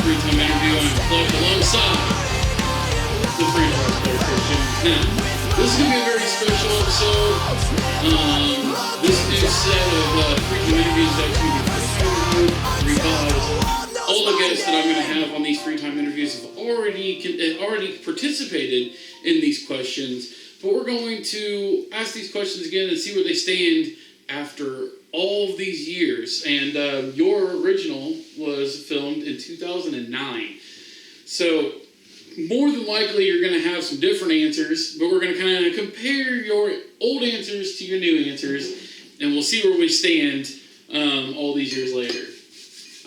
Freetime Interview. I'm Fletch alongside the Freetime Interview. Now, this is going to be a very special episode. This new set of Freetime Interviews is actually going to be revised. All the guests that I'm going to have on these Freetime Interviews have already participated in these questions, but we're going to ask these questions again and see where they stand after all of these years. And your original was filmed in 2009. So more than likely you're going to have some different answers, but we're going to kind of compare your old answers to your new answers, and we'll see where we stand all these years later.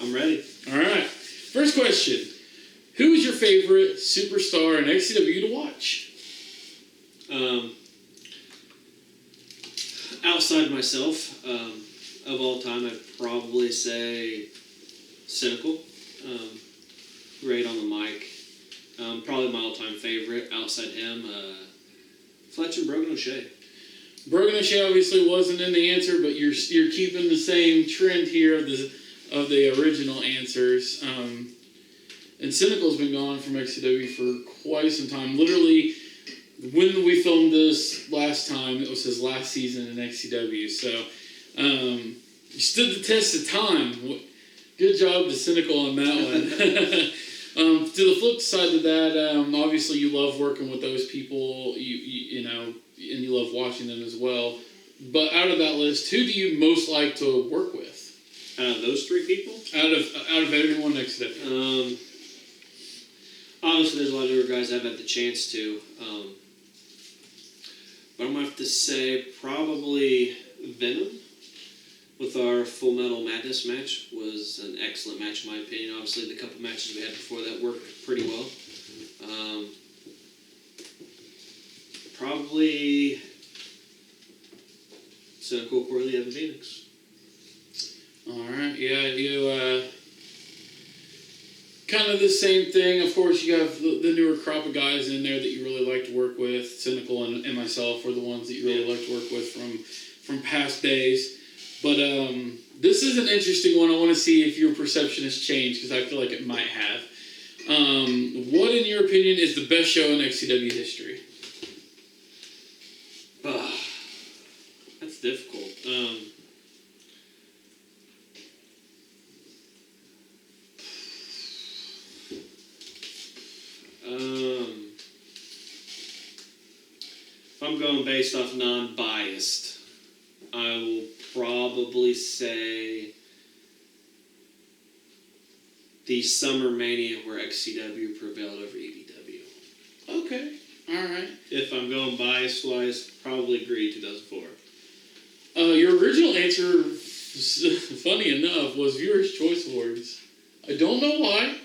I'm ready. All right. First question. Who is your favorite superstar in XCW to watch? Outside myself, of all time, I'd probably say Cynical. Great on the mic. Probably my all-time favorite. Outside him, Fletch and Brogan O'Shea. Brogan O'Shea obviously wasn't in the answer, but you're keeping the same trend here of the original answers. And Cynical's been gone from XCW for quite some time. Literally, when we filmed this last time, it was his last season in XCW. So, you stood the test of time. Good job to Cynical on that one. To the flip side of that, obviously you love working with those people, you know, and you love watching them as well. But out of that list, who do you most like to work with? Out of those three people? Out of everyone next to them. Obviously, there's a lot of newer guys I've had the chance to. But I'm going to have to say probably Venom with our Full Metal Madness match was an excellent match in my opinion. Obviously, the couple matches we had before that worked pretty well. Probably Cynical, Corley, Evan Phoenix. All right, yeah, you kind of the same thing. Of course, you have the newer crop of guys in there that you really like to work with. Cynical and myself were the ones that you really like to work with from past days. But this is an interesting one. I want to see if your perception has changed, because I feel like it might have. What, in your opinion, is the best show in XCW history? That's difficult. If I'm going based off non-biased, I will probably say the Summer Mania where XCW prevailed over EBW. Okay, all right. If I'm going bias-wise, probably agree 2004. Your original answer, funny enough, was Viewers' Choice Awards. I don't know why.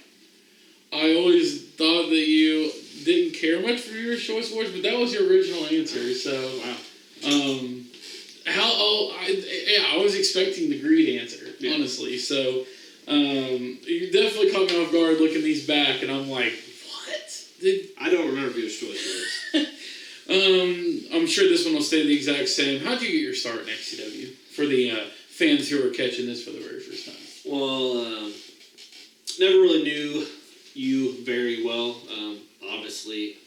I always thought that you didn't care much for Viewers' Choice Awards, but that was your original answer. So, wow. I was expecting the Greed answer, honestly. So you definitely caught me off guard looking these back, and I'm like, what? I don't remember whose choice it was. I'm sure this one will stay the exact same. How'd you get your start in XCW for the fans who are catching this for the very first time? Well, never really knew you very well. Obviously,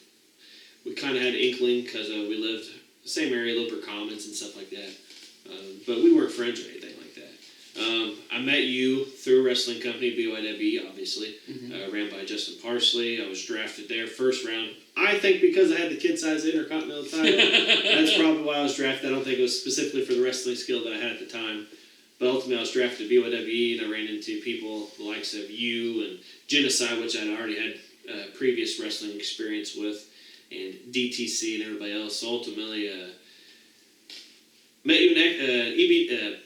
we kind of had an inkling because we lived the same area, Loper Commons and stuff like that. But we weren't friends or anything like that. I met you through a wrestling company, BYWE, obviously. Ran by Justin Parsley. I was drafted there first round. I think because I had the kid-sized Intercontinental title. That's probably why I was drafted. I don't think it was specifically for the wrestling skill that I had at the time. But ultimately, I was drafted to BYWE, and I ran into people the likes of you and Genocide, which I'd already had previous wrestling experience with, and DTC and everybody else. So ultimately, met you in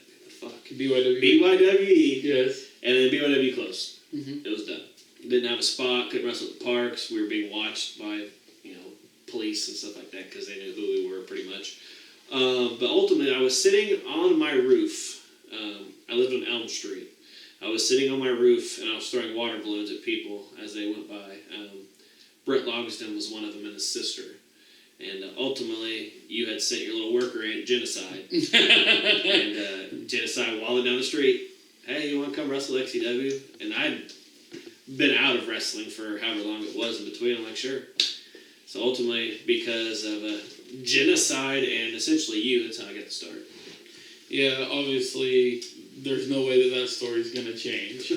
BYWE. Yes. And then BYWE closed. Mm-hmm. It was done. Didn't have a spot. Couldn't wrestle at the parks. We were being watched by police and stuff like that because they knew who we were pretty much. But ultimately, I was sitting on my roof. I lived on Elm Street. I was sitting on my roof and I was throwing water balloons at people as they went by. Brett Logsdon was one of them and his sister. And ultimately, you had sent your little worker in, Genocide. And Genocide walking down the street. Hey, you want to come wrestle XCW? And I'd been out of wrestling for however long it was in between. I'm like, sure. So ultimately, because of Genocide and essentially you, that's how I got the start. Yeah, obviously, there's no way that story's going to change.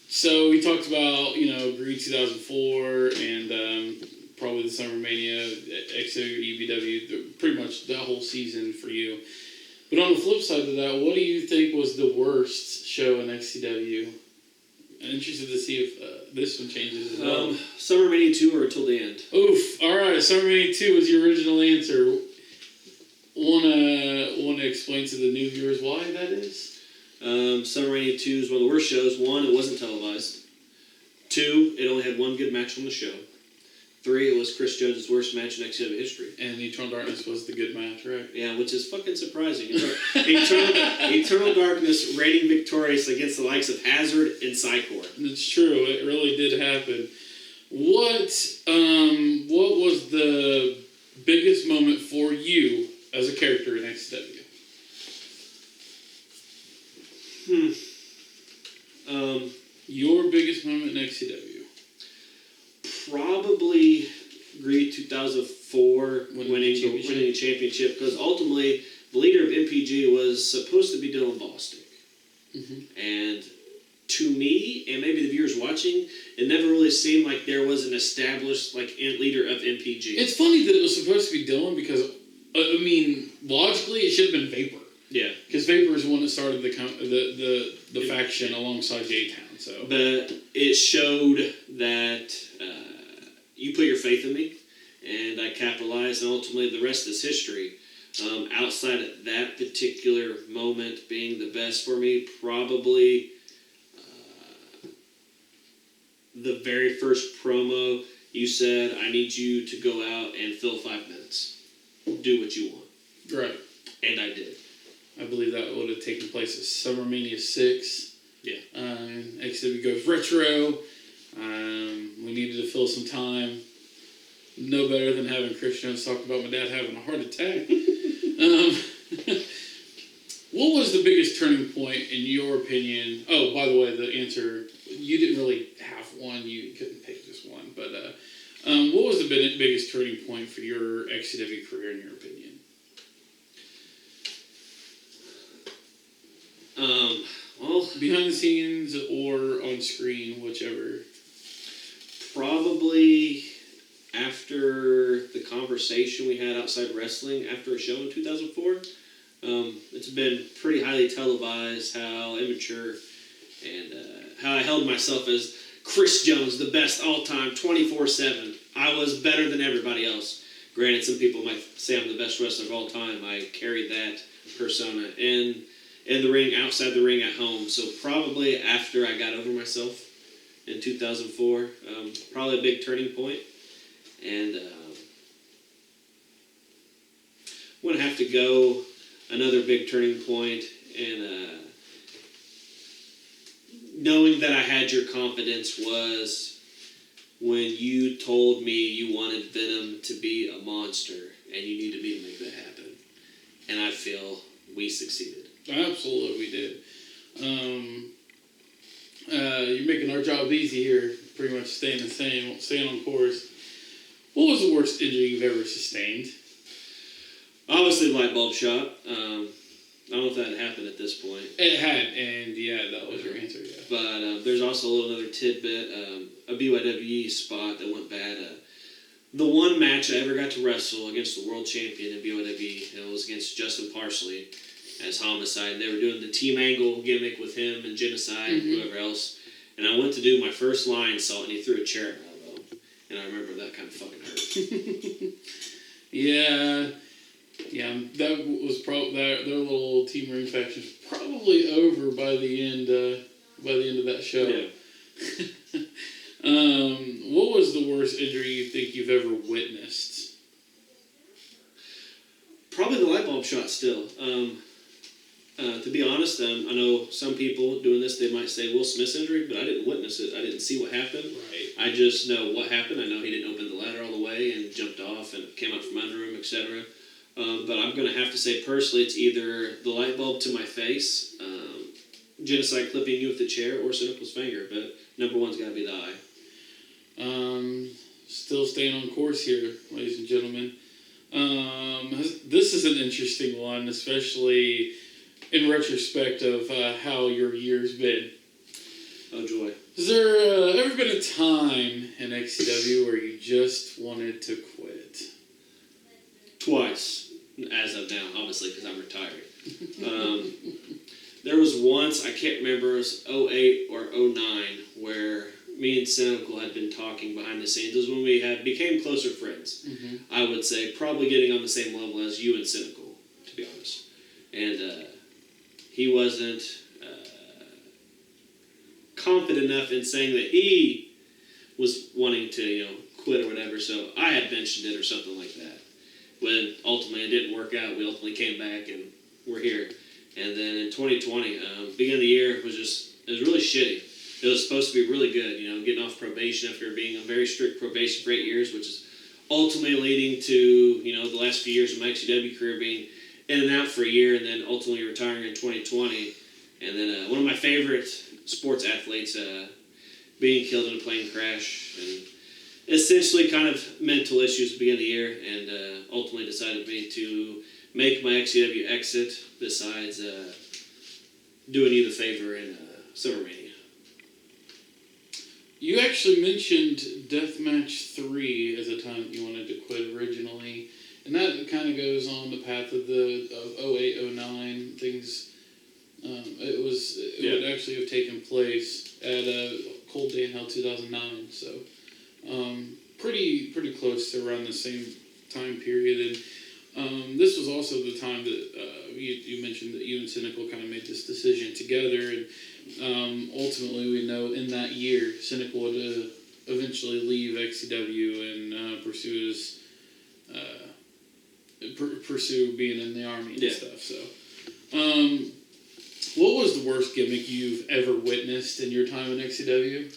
So we talked about, Greed 2004 and probably the Summer Mania, XCW, EBW, pretty much that whole season for you. But on the flip side of that, what do you think was the worst show in XCW? I'm interested to see if this one changes as well. Summer Mania 2 or Until the End? Oof, alright, Summer Mania 2 was your original answer. Wanna explain to the new viewers why that is? Summer Mania 2 is one of the worst shows. 1, it wasn't televised. 2, it only had one good match on the show. 3, it was Chris Jones' worst match in XCW history. And Eternal Darkness was the good match, right? Yeah, which is fucking surprising. Eternal Darkness reigning victorious against the likes of Hazard and Psychor. It's true. It really did happen. What was the biggest moment for you as a character in XCW? Your biggest moment in XCW? Probably Greed 2004 winning the championship, because ultimately the leader of MPG was supposed to be Dylan Bostic. And to me, and maybe the viewers watching, it never really seemed like there was an established leader of MPG. It's funny that it was supposed to be Dylan because, logically it should have been Vapor. Yeah. Because Vapor is the one that started the faction alongside J-Town. So. But it showed that you put your faith in me, and I capitalized, and ultimately the rest is history. Outside of that particular moment being the best for me, probably the very first promo you said, I need you to go out and fill 5 minutes. Do what you want. Right. And I did. I believe that would have taken place at Summer Mania 6. Yeah. XCW goes retro. We needed to fill some time. No better than having Chris Jones talk about my dad having a heart attack. What was the biggest turning point in your opinion? Oh, by the way, the answer, you didn't really have one. You couldn't pick just one. But what was the biggest turning point for your XCW career in your opinion? Well, behind the scenes or on screen, whichever. Probably after the conversation we had outside wrestling after a show in 2004. It's been pretty highly televised how immature and how I held myself as Chris Jones, the best all-time, 24/7. I was better than everybody else. Granted, some people might say I'm the best wrestler of all time. I carried that persona in the ring, outside the ring, at home. So probably after I got over myself in 2004, probably a big turning point. And I'm going to have to go another big turning point, and knowing that I had your confidence was when you told me you wanted Venom to be a monster and you needed me to make that happen. And I feel we succeeded. Absolutely, we did. You're making our job easy here, pretty much staying on course. What was the worst injury you've ever sustained? Obviously, the light bulb shot. I don't know if that had happened at this point. It had, and yeah, that was your answer, yeah. But there's also another tidbit, a BYWE spot that went bad. The one match I ever got to wrestle against the world champion in BYWE, it was against Justin Parsley as Homicide. They were doing the Team Angle gimmick with him and Genocide and whoever else. And I went to do my first line salt, and he threw a chair at my elbow. And I remember that kind of fucking hurt. Yeah, that was probably their little Team Ring faction was probably over by the end of that show. Yeah. What was the worst injury you think you've ever witnessed? Probably the light bulb shot still. To be honest, I know some people doing this, they might say Will Smith's injury, but I didn't witness it. I didn't see what happened. Right. I just know what happened. I know he didn't open the ladder all the way and jumped off and came out from under him, etc. But I'm going to have to say personally it's either the light bulb to my face, Genocide clipping you with the chair, or Cynical's finger. But number one's got to be the eye. Still staying on course here, ladies and gentlemen. This is an interesting one, especially in retrospect of how your year's been. Oh, joy. Has there ever been a time in XCW where you just wanted to quit? Twice, as of now, obviously, because I'm retired. There was once, I can't remember, it was 08 or 09, where me and Cynical had been talking behind the scenes. It was when we became closer friends. Mm-hmm. I would say probably getting on the same level as you and Cynical, to be honest. And he wasn't confident enough in saying that he was wanting to, quit or whatever. So I had mentioned it or something like that. When ultimately it didn't work out, we ultimately came back and we're here. And then in 2020, beginning of the year, it was really shitty. It was supposed to be really good, getting off probation after being on very strict probation for 8 years, which is ultimately leading to, the last few years of my XCW career being in and out for a year and then ultimately retiring in 2020. And then one of my favorite sports athletes being killed in a plane crash, and essentially kind of mental issues at the beginning of the year, and ultimately decided me to make my XCW exit besides doing you the favor in SummerMania. You actually mentioned Deathmatch 3 as a time that you wanted to quit originally, and that kind of goes on the path of 08, 09 things. It would actually have taken place at Cold Day in Hell 2009, so pretty close to around the same time period. And this was also the time that you mentioned that you and Cynical kind of made this decision together, and ultimately we know in that year Cynical would eventually leave XCW and pursue being in the Army and stuff. So, what was the worst gimmick you've ever witnessed in your time in XCW?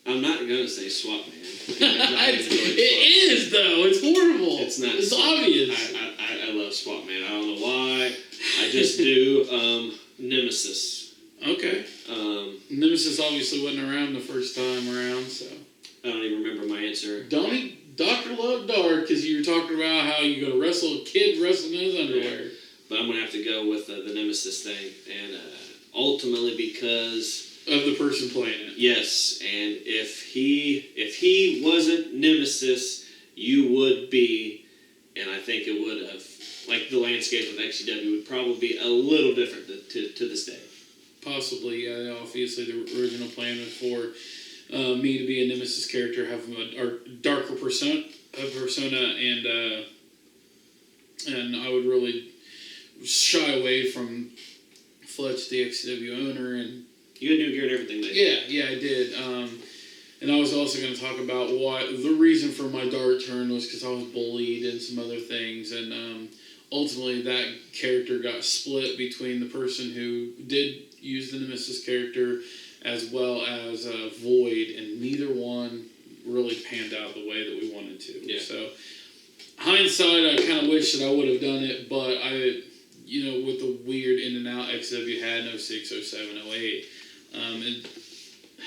I'm not going to say Swap Man. It is, though. It's horrible. It's not. It's obvious. I love Swap Man. I don't know why. I just do. Nemesis. Okay. Nemesis obviously wasn't around the first time around, so. I don't even remember my answer. Dr. Love Dark, because you were talking about how you go to wrestle a kid wrestling in his underwear. Yeah. But I'm going to have to go with the Nemesis thing. And ultimately because of the person playing it. Yes, and if he wasn't Nemesis, you would be, and I think it would have, like the landscape of XCW would probably be a little different to this day. Possibly, yeah. Obviously, the original plan was for me to be a Nemesis character, have a darker persona, and I would really shy away from Fletch, the XCW owner, and you had new gear and everything, didn't you? Yeah, I did. And I was also going to talk about why the reason for my dark turn was because I was bullied and some other things, and ultimately that character got split between the person who did use the Nemesis character as well as Void, and neither one really panned out the way that we wanted to. Yeah. So, hindsight, I kind of wish that I would have done it, but with the weird in and out XCW had in 06, 07, 08,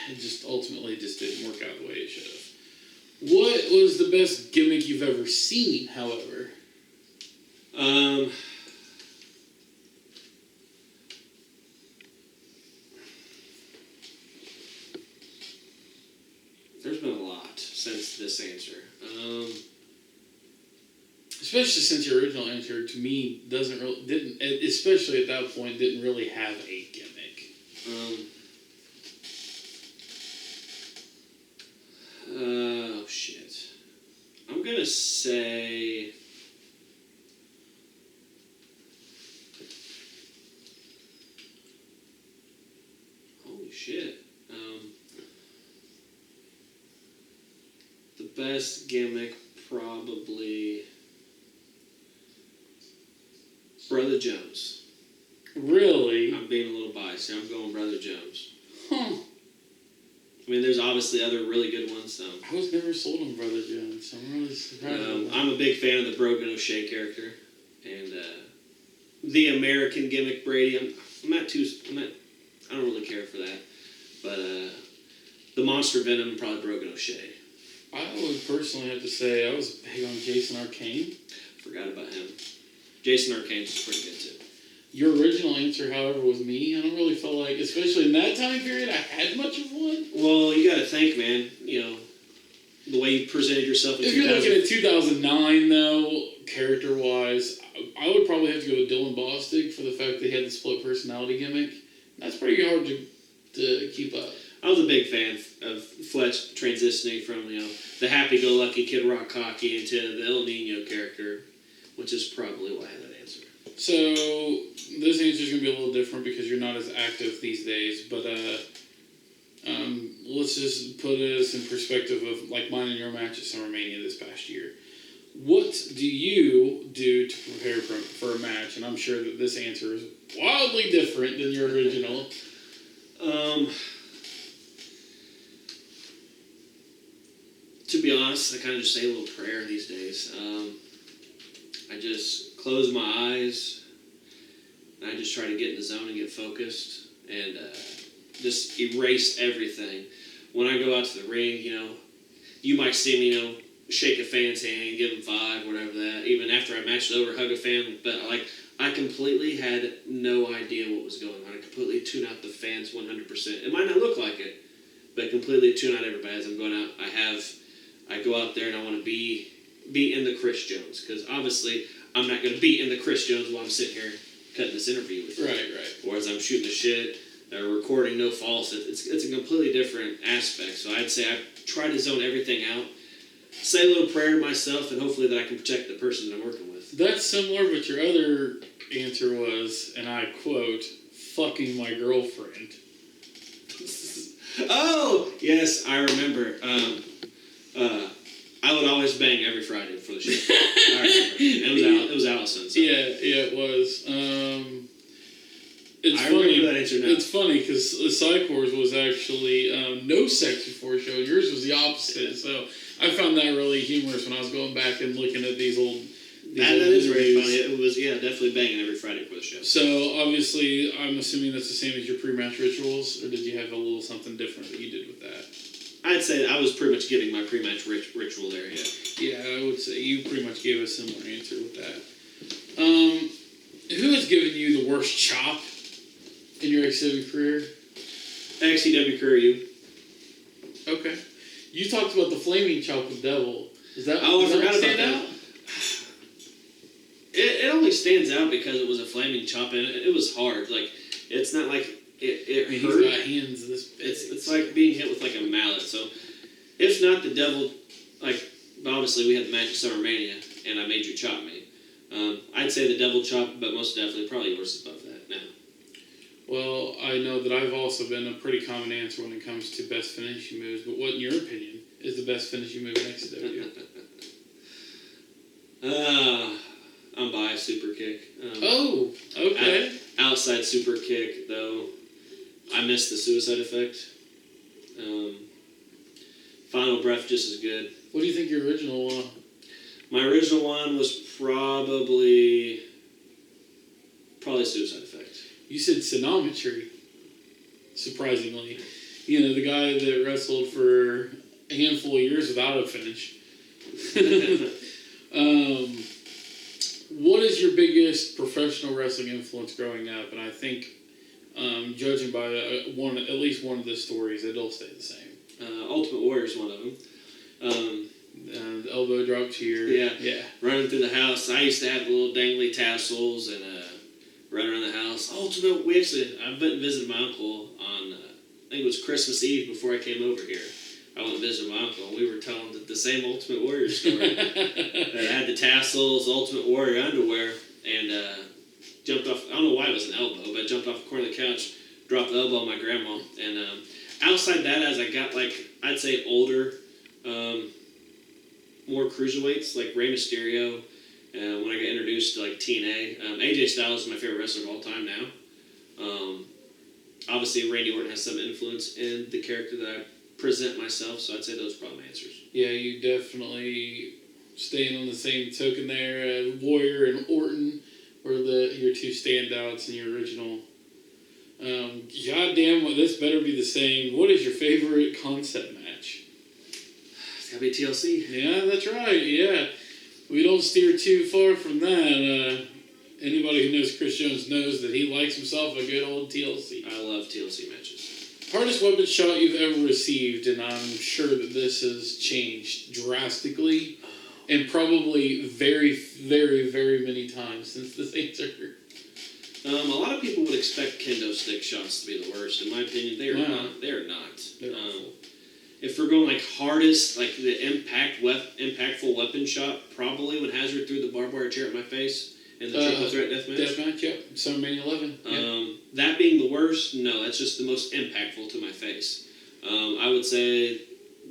it just ultimately just didn't work out the way it should have. What was the best gimmick you've ever seen, however? There's been a lot since this answer. Especially since your original answer to me didn't especially at that point didn't really have a gimmick. Oh shit. I'm gonna say. Holy shit. The best gimmick probably Brother Jones. Really? I'm being a little biased here. I'm going Brother Jones. Huh. I mean, there's obviously other really good ones. I was never sold on Brother Jones, so I'm really surprised. I'm a big fan of the Brogan O'Shea character, and the American gimmick Brady. I don't really care for that, but the Monster Venom probably Brogan O'Shea. I would personally have to say I was big on Jason Arcane. Forgot about him. Jason Arcane's pretty good too. Your original answer, however, was me. I don't really feel like, especially in that time period, I had much of one. Well, you got to think, man. The way you presented yourself in If you're looking at 2009, though, character-wise, I would probably have to go with Dylan Bostic for the fact that he had the split personality gimmick. That's pretty hard to keep up. I was a big fan of Fletch transitioning from, the happy-go-lucky Kid Rock cocky into the El Nino character, which is probably why I had that answer. So, this answer is going to be a little different because you're not as active these days, but let's just put this in perspective of like mine and your match at SummerMania this past year. What do you do to prepare for a match? And I'm sure that this answer is wildly different than your original. To be honest, I kind of just say a little prayer these days. I just close my eyes, and I just try to get in the zone and get focused, and just erase everything. When I go out to the ring, you might see me, shake a fan's hand, give him five, whatever that. Even after I matched over, hug a fan, but I completely had no idea what was going on. I completely tune out the fans 100%. It might not look like it, but completely tune out everybody as I'm going out. I go out there and I want to be in the Chris Jones, because obviously I'm not going to be in the Chris Jones while I'm sitting here cutting this interview with you. Right. Or as I'm shooting the shit or recording no false. It's a completely different aspect. So I'd say I try to zone everything out, say a little prayer to myself, and hopefully that I can protect the person that I'm working with. That's similar, but your other answer was, and I quote, fucking my girlfriend. Oh, yes, I remember. I would always bang every Friday before the show. I remember. It was Allison. So. Yeah, it was. It's I funny. remember that answer now. It's funny because the Psychors was actually no sex before show. Yours was the opposite. So I found that really humorous when I was going back and looking at these old. That is very funny. It was definitely banging every Friday before the show. So obviously, I'm assuming that's the same as your pre-match rituals, or did you have a little something different that you did with that? I'd say I was pretty much giving my pre-match ritual there. Yeah. Yeah, I would say you pretty much gave a similar answer with that. Who has given you the worst chop in your XCW career? XCW career, you. Okay. You talked about the flaming chop with Devil. Is that? Oh, I forgot stand about out? that. It only stands out because it was a flaming chop, and it was hard. Like, it's not like it I mean, hurt. he's got hands this big. It's like being hit with like a mallet. So, if not the Devil, obviously we had the match at SummerMania, and I made you chop me. I'd say the Devil chop, but most definitely probably yours is above that now. Well, I know that I've also been a pretty common answer when it comes to best finishing moves, but what, in your opinion, is the best finishing move in XCW? I'm by super kick. Oh, okay. Outside super kick, though, I missed the suicide effect. Final breath just as good. What do you think your original one? My original one was probably suicide effect. You said sonometry. Surprisingly, you know, the guy that wrestled for a handful of years without a finish. What is your biggest professional wrestling influence growing up? And I think, judging by at least one of the stories, it'll stay the same. Ultimate Warrior is one of them. The elbow drop cheer. Yeah. Running through the house. I used to have little dangly tassels and run around the house. Ultimate. I went and visited my uncle on, I think it was Christmas Eve before I came over here. I went and visited my uncle, and we were telling the same Ultimate Warrior story. That I had the tassels, Ultimate Warrior underwear, and jumped off. I don't know why it was an elbow, but I jumped off the corner of the couch, dropped the elbow on my grandma, and outside that, as I got I'd say older, more cruiserweights like Rey Mysterio, when I got introduced to TNA, AJ Styles is my favorite wrestler of all time now. Obviously, Randy Orton has some influence in the character that I present myself, so I'd say those are probably my answers. Yeah, you definitely staying on the same token there. Warrior and Orton were your two standouts in your original. Goddamn, this better be the same. What is your favorite concept match? It's gotta be TLC. Yeah, that's right. Yeah, we don't steer too far from that. Anybody who knows Chris Jones knows that he likes himself a good old TLC. I love TLC matches. Hardest weapon shot you've ever received, and I'm sure that this has changed drastically, and probably very, very, very many times since this answer. A lot of people would expect kendo stick shots to be the worst. In my opinion, they are not. They are not. If we're going hardest, the impactful weapon shot, probably when Hazard threw the barbed wire chair at my face in the triple threat deathmatch. Deathmatch, yep. SummerMania 11. That being the worst, no, that's just the most impactful to my face. I would say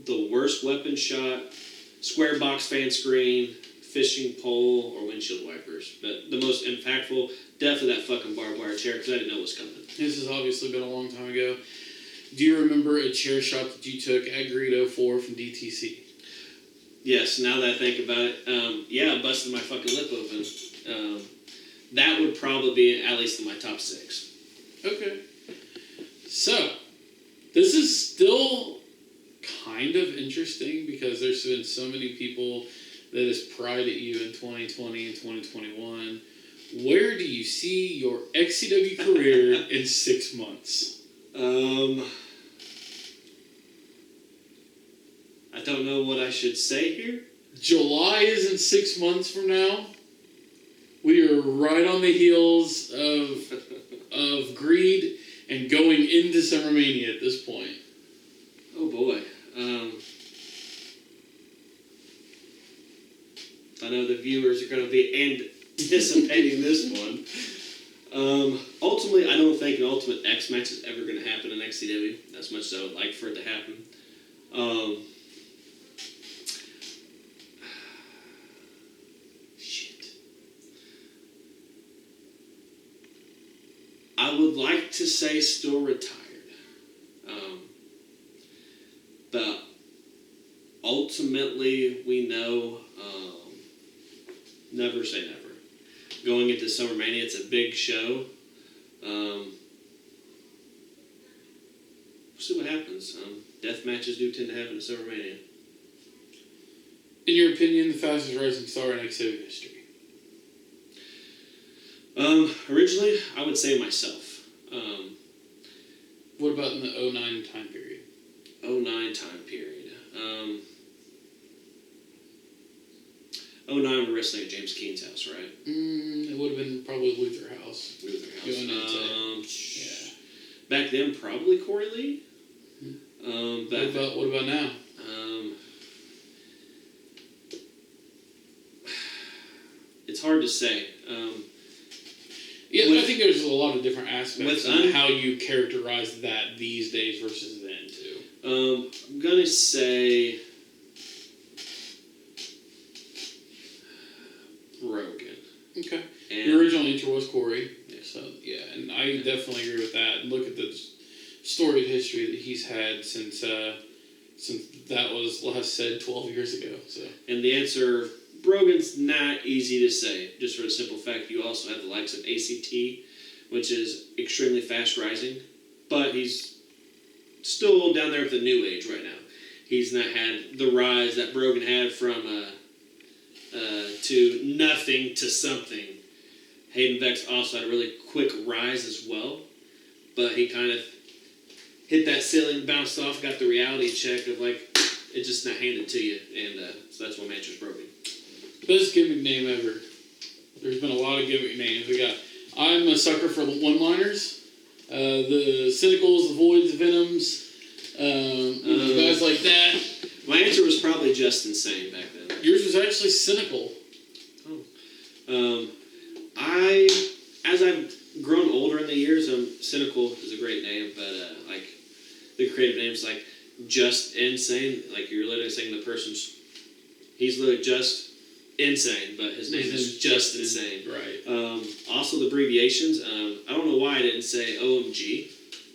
the worst weapon shot, square box fan screen, fishing pole, or windshield wipers. But the most impactful, definitely that fucking barbed wire chair, because I didn't know it was coming. This has obviously been a long time ago. Do you remember a chair shot that you took at Greed 04 from DTC? Yes, now that I think about it, I busted my fucking lip open. That would probably be at least in my top 6. Okay. So, this is still kind of interesting because there's been so many people that has pried at you in 2020 and 2021. Where do you see your XCW career in 6 months? I don't know what I should say here. July isn't 6 months from now. We are right on the heels of Greed and going into SummerMania at this point. Oh boy. I know the viewers are going to be anticipating this one. Ultimately, I don't think an Ultimate X match is ever going to happen in XCW, as much as I would like for it to happen. I would like to say still retired. But ultimately, we know never say never. Going into SummerMania, it's a big show. We'll see what happens. Death matches do tend to happen at SummerMania. In your opinion, the fastest rising star in XCW history? Originally, I would say myself. What about in the 09 time period? 09 time period. 09, we're wrestling at James Keene's house, right? It would have been probably Luther House. Going into, back then, probably Corey Lee. What about now? It's hard to say. I think there's a lot of different aspects on how you characterize that these days versus then, too. I'm going to say Brogan. Okay. And The original intro was Corey. Yeah. So, yeah, and I definitely agree with that. And look at the storied history that he's had since that was last said 12 years ago. So. And the answer, Brogan's not easy to say, just for the simple fact you also have the likes of ACT, which is extremely fast rising, but he's still down there with the new age right now. He's not had the rise that Brogan had from to nothing to something. Hayden Vex also had a really quick rise as well, but he kind of hit that ceiling, bounced off, got the reality check of like, it's just not handed to you, and so that's why Mancher's Brogan. Best gimmick name ever. There's been a lot of gimmick names. I'm a sucker for the one-liners. The Cynicals, the Voids, the Venoms, guys like that. My answer was probably just insane back then. Yours was actually Cynical. As I've grown older in the years, Cynical is a great name, but like the creative names like Just Insane, like you're literally saying the person's, he's literally just insane, but his name is Just Insane. Right. Also the abbreviations, I don't know why I didn't say OMG.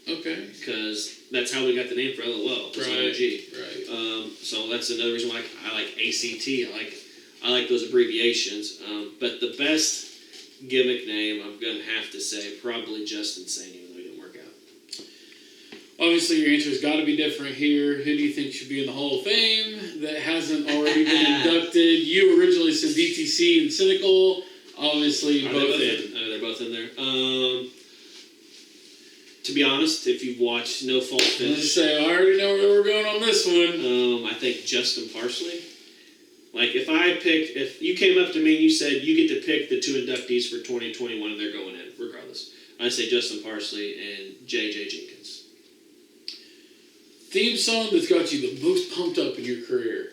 Okay. Because that's how we got the name for LOL. Right. OMG. Right. So that's another reason why I like ACT. I like those abbreviations. But the best gimmick name, I'm gonna have to say probably Just Insane, even though it didn't work out. Obviously, your answer's got to be different here. Who do you think should be in the Hall of Fame that hasn't already been inducted? You originally said DTC and Cynical. Obviously, both in. They're both in there. To be honest, if you've watched No Fault Finish, I already know where we're going on this one. I think Justin Parsley. Like if you came up to me and you said you get to pick the two inductees for 2021 and they're going in, regardless, I say Justin Parsley and JJ Jenkins. Theme song that's got you the most pumped up in your career.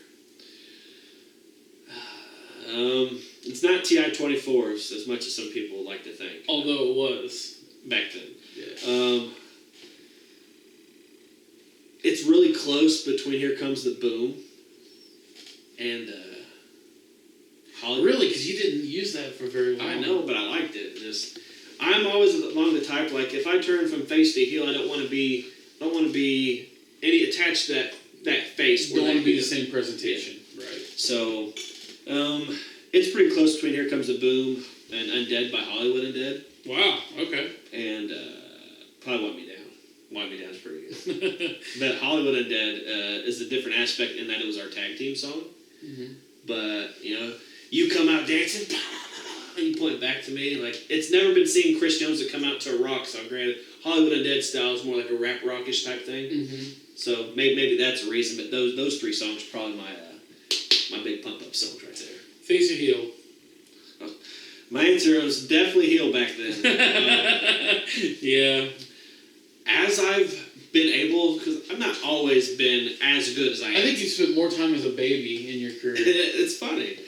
It's not TI-24s as much as some people would like to think. Although it was back then. Yeah. It's really close between Here Comes the Boom and Hollywood. Really? Because you didn't use that for very long. I know, but I liked it. I'm always along the type like if I turn from face to heel, I don't want to be any attached to that face. You don't want to be the same presentation, yeah. Right? So, it's pretty close between Here Comes the Boom and Undead by Hollywood Undead. Wow. Okay. And probably Want Me Down. Want Me Down is pretty good. But Hollywood Undead is a different aspect in that it was our tag team song. Mm-hmm. But you come out dancing, and you point back to me like it's never been seen Chris Jones to come out to a rock song. Granted, Hollywood Undead style is more like a rap rockish type thing. Mm-hmm. So maybe that's a reason. But those three songs are probably my big pump up songs right there. Face or heel? My answer was definitely heel back then. Yeah. As I've been able, because I've not always been as good as I am. I think you spent more time as a baby in your career. It's funny.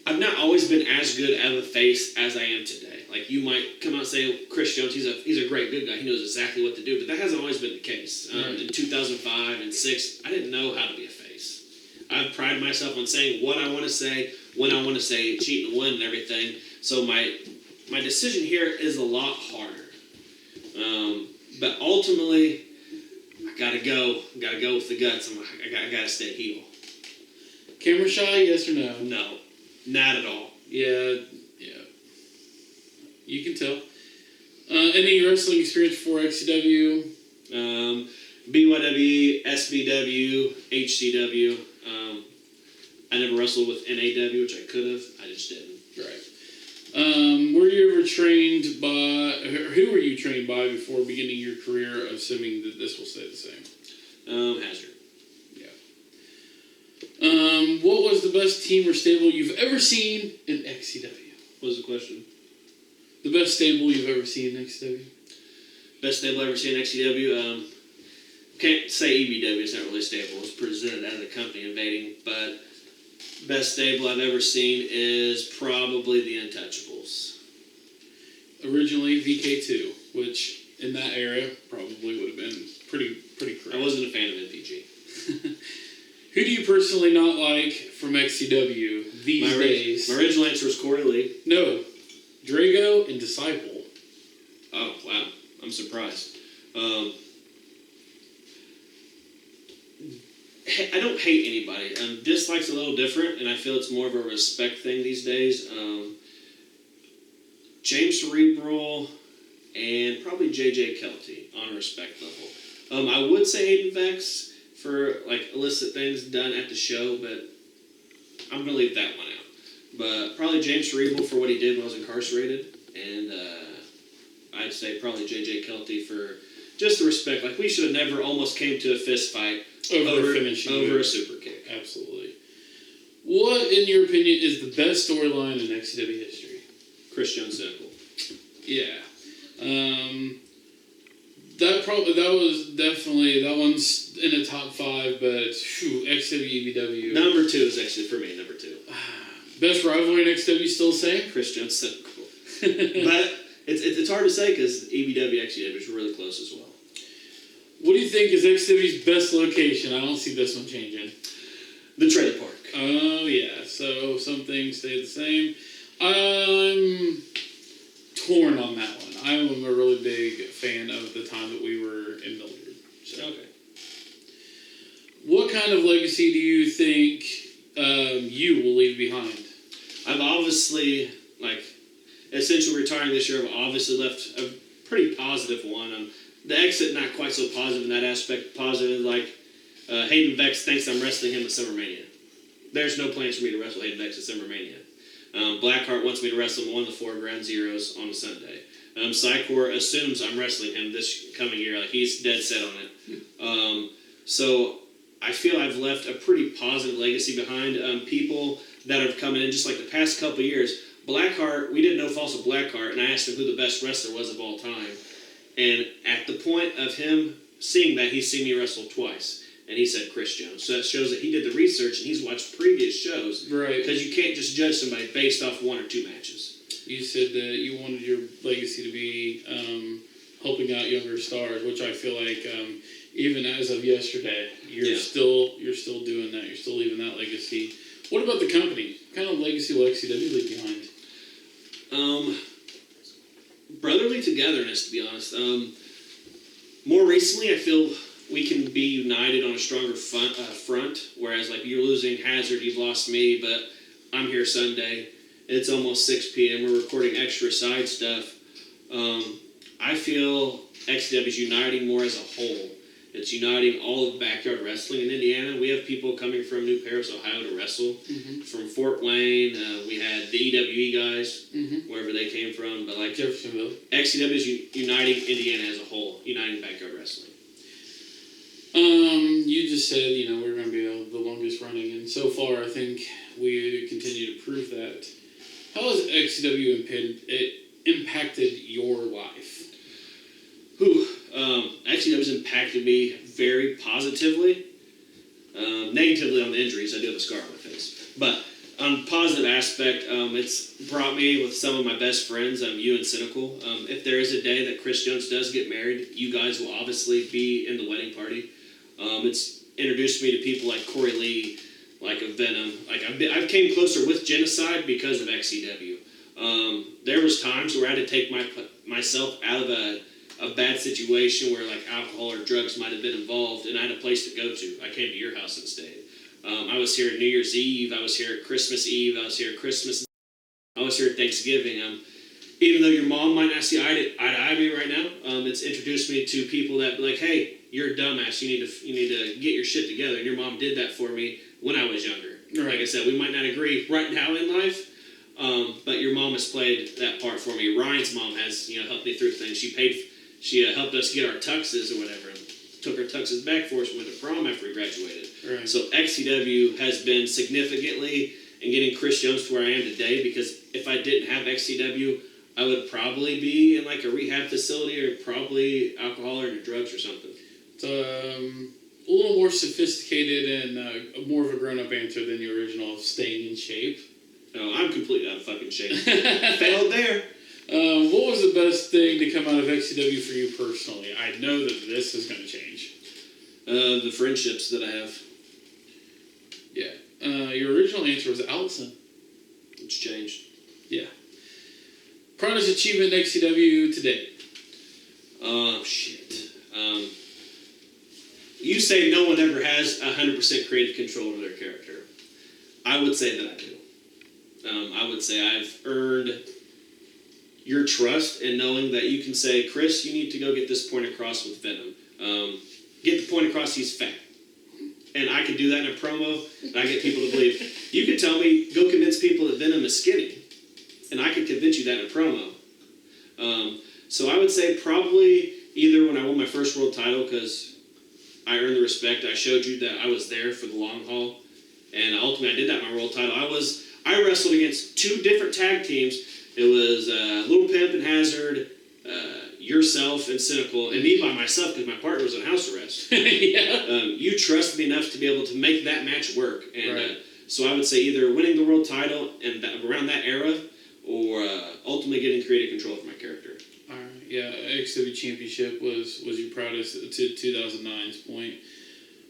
I've not always been as good of a face as I am today. Like you might come out and say, Chris Jones, he's a great good guy. He knows exactly what to do, but that hasn't always been the case. Right. In 2005 and 2006, I didn't know how to be a face. I've prided myself on saying what I want to say, when I want to say it, cheat and win and everything. So my decision here is a lot harder. But ultimately, I gotta go with the guts. I gotta stay heel. Camera shy, yes or no? No, not at all. Yeah. You can tell. Any wrestling experience before XCW? BYW, SBW, HCW. I never wrestled with NAW, which I could have. I just didn't. Right. Were you ever trained by... Who were you trained by before beginning your career, assuming that this will stay the same? Hazard. Yeah. What was the best team or stable you've ever seen in XCW? What was the question? The best stable you've ever seen in XCW? Best stable I've ever seen in XCW? Can't say EBW, it's not really stable. It's presented as a company invading, but best stable I've ever seen is probably the Untouchables. Originally VK2, which in that era probably would have been pretty crazy. I wasn't a fan of NPG. Who do you personally not like from XCW these days? My original answer was Corey Lee. No. Drago and Disciple. Oh, wow. I'm surprised. I don't hate anybody. Dislike's a little different, and I feel it's more of a respect thing these days. James Cerebral and probably JJ Kelty on a respect level. I would say Hayden Vex for like illicit things done at the show, but I'm gonna leave that one out. But probably James Cerebral for what he did when I was incarcerated, and I'd say probably JJ Kelty for just the respect. Like, we should have never almost came to a fist fight over a super kick. Absolutely. What, in your opinion, is the best storyline in XCW history? Chris Jones Cynical. Yeah. That one's in the top 5, but XCW EBW. Number 2 is actually for me. Number 2. Best rivalry in XCW still the same? Chris Jones Cynical. But it's hard to say because EBW XCW is really close as well. What do you think is XCW's best location? I don't see this one changing. The trailer park. Oh yeah. So some things stay the same. I'm torn on that one. I'm a really big fan of the time that we were in Mildred. So. Okay. What kind of legacy do you think you will leave behind? I've obviously, essentially retiring this year, I've obviously left a pretty positive one. The exit, not quite so positive in that aspect. Positive, Hayden Vex thinks I'm wrestling him at SummerMania. There's no plans for me to wrestle Hayden Vex at SummerMania. Blackheart wants me to wrestle him on one of the 4 Ground Zeroes on a Sunday. Psychor assumes I'm wrestling him this coming year. He's dead set on it. So I feel I've left a pretty positive legacy behind. People that have come in just like the past couple years. Blackheart, we didn't know False of Blackheart, and I asked him who the best wrestler was of all time. And at the point of him seeing that, he's seen me wrestle twice. And he said Chris Jones. So that shows that he did the research and he's watched previous shows. Right. Because you can't just judge somebody based off 1 or 2 matches. You said that you wanted your legacy to be helping out younger stars, which I feel like even as of yesterday, you're still doing that. You're still leaving that legacy. What about the company? What kind of legacy will XCW leave behind? Brotherly togetherness, to be honest. More recently, I feel we can be united on a stronger front, whereas you're losing Hazard, you've lost me, but I'm here Sunday. It's almost 6 p.m. We're recording extra side stuff. I feel XCW is uniting more as a whole. It's uniting all of backyard wrestling in Indiana. We have people coming from New Paris, Ohio to wrestle. Mm-hmm. From Fort Wayne, we had the EWE guys, wherever they came from. But Jeffersonville. XCW is uniting Indiana as a whole, uniting backyard wrestling. You just said, we're going to be the longest running, and so far I think we continue to prove that. How has XCW impacted your life? XCW has impacted me very positively. Negatively on the injuries, I do have a scar on my face. But on the positive aspect, it's brought me with some of my best friends, you and Cynical. If there is a day that Chris Jones does get married, you guys will obviously be in the wedding party. It's introduced me to people like Corey Lee, like a Venom. I've came closer with Genocide because of XCW. There was times where I had to take myself out of a bad situation where alcohol or drugs might have been involved, and I had a place to go to. I came to your house and stayed. I was here at New Year's Eve. I was here at Christmas Eve. I was here at Christmas. I was here at Thanksgiving. Even though your mom might not see eye to eye me right now, it's introduced me to people that be like, hey, you're a dumbass. You need to get your shit together. And your mom did that for me when I was younger. Right. Like I said, we might not agree right now in life, but your mom has played that part for me. Ryan's mom has helped me through things. She helped us get our tuxes or whatever. Took our tuxes back for us and went to prom after we graduated. Right. So XCW has been significantly in getting Chris Jones to where I am today, because if I didn't have XCW, I would probably be in a rehab facility or probably alcohol or drugs or something. It's a little more sophisticated and more of a grown-up answer than the original of staying in shape. No, I'm completely out of fucking shape. Failed there. What was the best thing to come out of XCW for you personally? I know that this is going to change. The friendships that I have. Yeah. Your original answer was Allison. It's changed. Yeah. Proudest achievement in XCW to date. Shit. You say no one ever has 100% creative control of their character. I would say that I do. I would say I've earned your trust in knowing that you can say, Chris, you need to go get this point across with Venom. Get the point across he's fat. And I could do that in a promo, and I get people to believe. You could tell me, go convince people that Venom is skinny, and I could convince you that in a promo. So I would say probably either when I won my first world title, because I earned the respect, I showed you that I was there for the long haul, and ultimately I did that in my world title. I wrestled against 2 different tag teams. It was Little Pimp and Hazard, yourself and Cynical, and me by myself because my partner was on house arrest. Yeah. You trusted me enough to be able to make that match work, and right. So I would say either winning the world title and around that era, or ultimately getting creative control for my character. All right. Yeah, XW Championship was your proudest to 2009's point.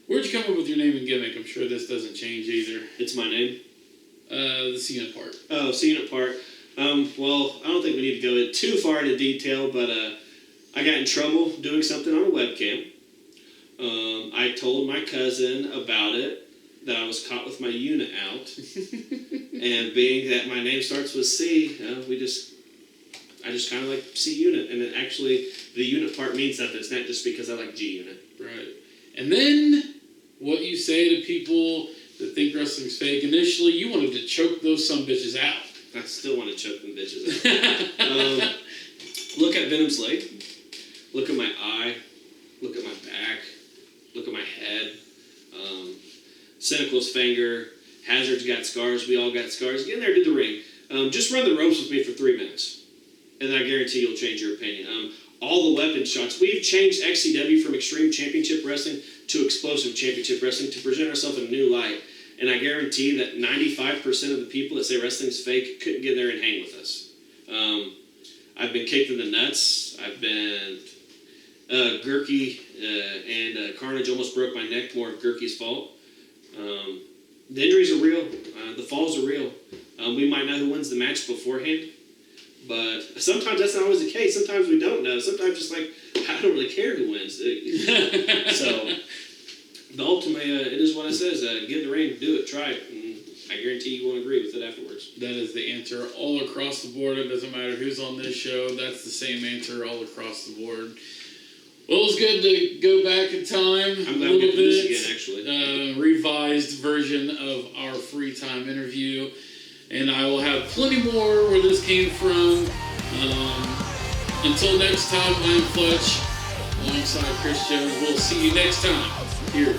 Where'd you come up with your name and gimmick? I'm sure this doesn't change either. It's my name. The C-Unit part. Oh, C-Unit part. Well, I don't think we need to go too far into detail, but I got in trouble doing something on a webcam. I told my cousin about it, that I was caught with my unit out. And being that my name starts with C, I just kind of like C-Unit. And actually, the unit part means something. It's not just because I like G-Unit. Right. And then, what you say to people that think wrestling's fake, initially, you wanted to choke those sumbitches out. I still want to choke them bitches out. Look at Venom's leg. Look at my eye. Look at my back. Look at my head. Cynical's finger. Hazard's got scars. We all got scars. Get in there, do the ring. Just run the ropes with me for 3 minutes. And I guarantee you'll change your opinion. All the weapon shots. We've changed XCW from Extreme Championship Wrestling to Explosive Championship Wrestling to present ourselves in a new light. And I guarantee that 95% of the people that say wrestling's fake couldn't get there and hang with us. I've been kicked in the nuts. I've been Gurky and Carnage almost broke my neck. More of Gurky's fault. The injuries are real. The falls are real. We might know who wins the match beforehand. But sometimes that's not always the case. Sometimes we don't know. Sometimes it's like, I don't really care who wins. But ultimately, it is what it says. Get in the ring, do it, try it. And I guarantee you won't agree with it afterwards. That is the answer all across the board. It doesn't matter who's on this show. That's the same answer all across the board. Well, it was good to go back in time. I'm glad we did this again, actually. Revised version of our free time interview. And I will have plenty more where this came from. Until next time, I'm Fletch, alongside Chris Jones. We'll see you next time here